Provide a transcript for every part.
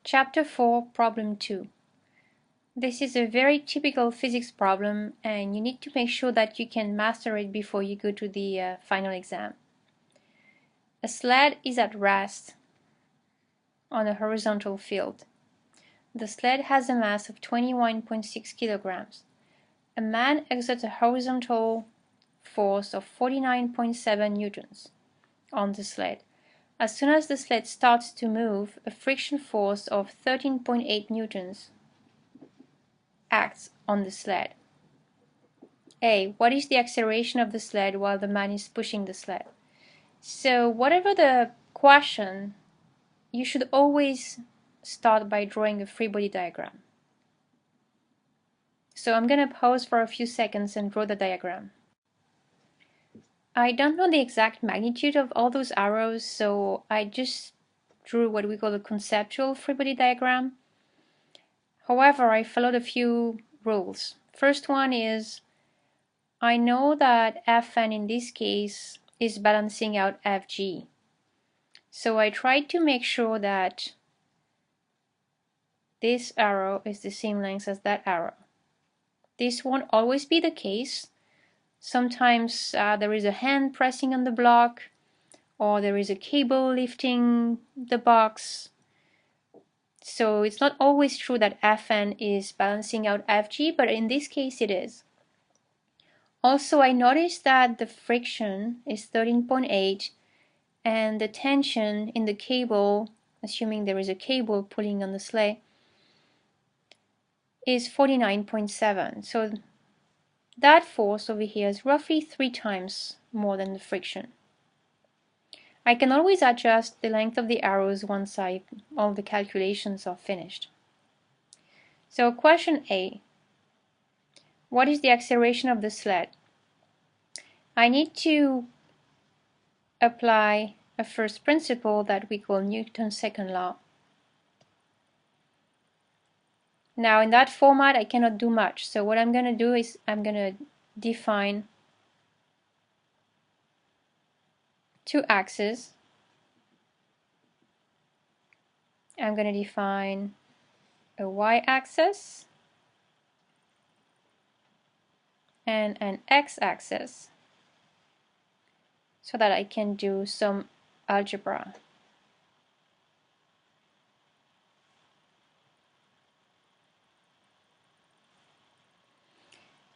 Chapter 4, Problem 2. This is a very typical physics problem, and you need to make sure that you can master it before you go to the final exam. A sled is at rest on a horizontal field. The sled has a mass of 21.6 kilograms. A man exerts a horizontal force of 49.7 newtons on the sled. As soon as the sled starts to move, a friction force of 13.8 newtons acts on the sled. A. What is the acceleration of the sled while the man is pushing the sled? So whatever the question, you should always start by drawing a free body diagram. So I'm going to pause for a few seconds and draw the diagram. I don't know the exact magnitude of all those arrows, so I just drew what we call a conceptual free body diagram. However, I followed a few rules. First one is I know that Fn in this case is balancing out Fg. So I tried to make sure that this arrow is the same length as that arrow. This won't always be the case. Sometimes there is a hand pressing on the block, or there is a cable lifting the box. So it's not always true that Fn is balancing out Fg, but in this case it is. Also, I noticed that the friction is 13.8 and the tension in the cable, assuming there is a cable pulling on the sleigh, is 49.7. So that force over here is roughly 3 times more than the friction. I can always adjust the length of the arrows once all the calculations are finished. So question A. What is the acceleration of the sled? I need to apply a first principle that we call Newton's second law. Now in that format I cannot do much, so what I'm going to do is I'm going to define two axes. I'm going to define a y-axis and an x-axis so that I can do some algebra.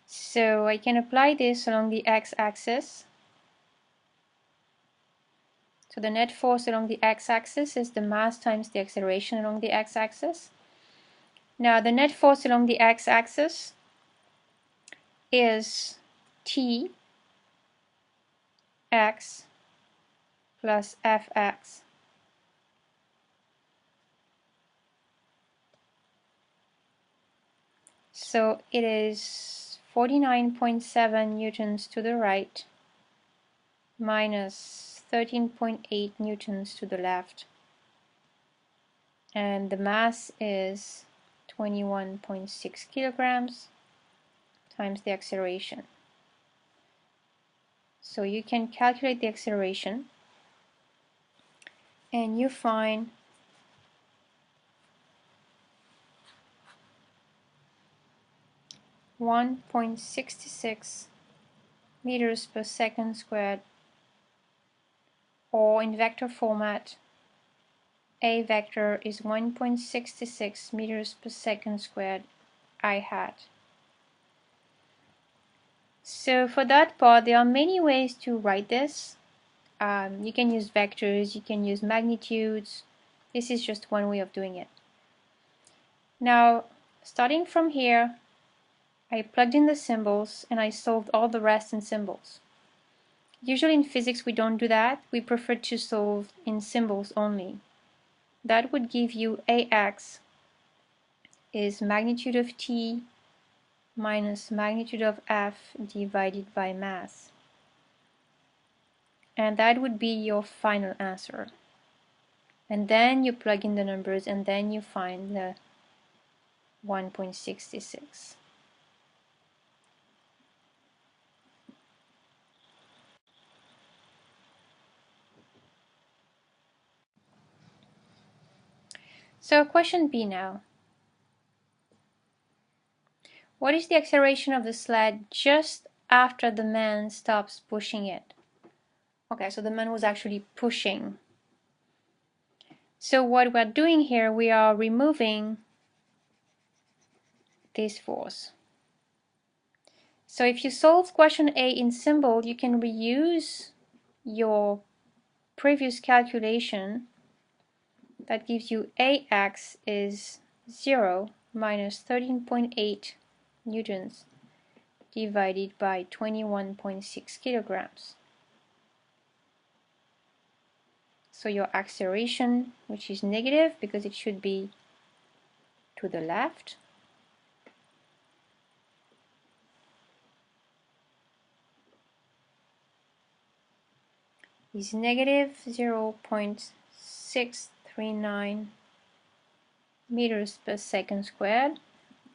So I can apply this along the x-axis. So the net force along the x-axis is the mass times the acceleration along the x-axis. Now the net force along the x-axis is T x plus Fx. So it is 49.7 newtons to the right minus 13.8 newtons to the left, and the mass is 21.6 kilograms times the acceleration. So you can calculate the acceleration and you find (1.66 meters per second squared), or in vector format, A vector is 1.66 meters per second squared I hat. So for that part, there are many ways to write this. You can use vectors, you can use magnitudes. This is just one way of doing it. Now, starting from here, I plugged in the symbols and I solved all the rest in symbols. Usually in physics we don't do that. We prefer to solve in symbols only. That would give you AX is magnitude of T minus magnitude of F divided by mass. And that would be your final answer. And then you plug in the numbers and then you find the 1.66. So question B now. What is the acceleration of the sled just after the man stops pushing it? Okay, so the man was actually pushing. So what we're doing here, we are removing this force. So if you solve question A in symbol, you can reuse your previous calculation. That gives you AX is 0 minus 13.8 newtons divided by 21.6 kilograms. So your acceleration, which is negative because it should be to the left, is negative 0.639 meters per second squared,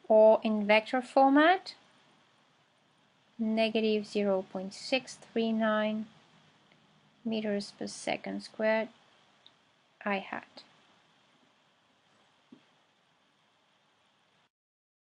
or in vector format, negative 0.639 meters per second squared I hat.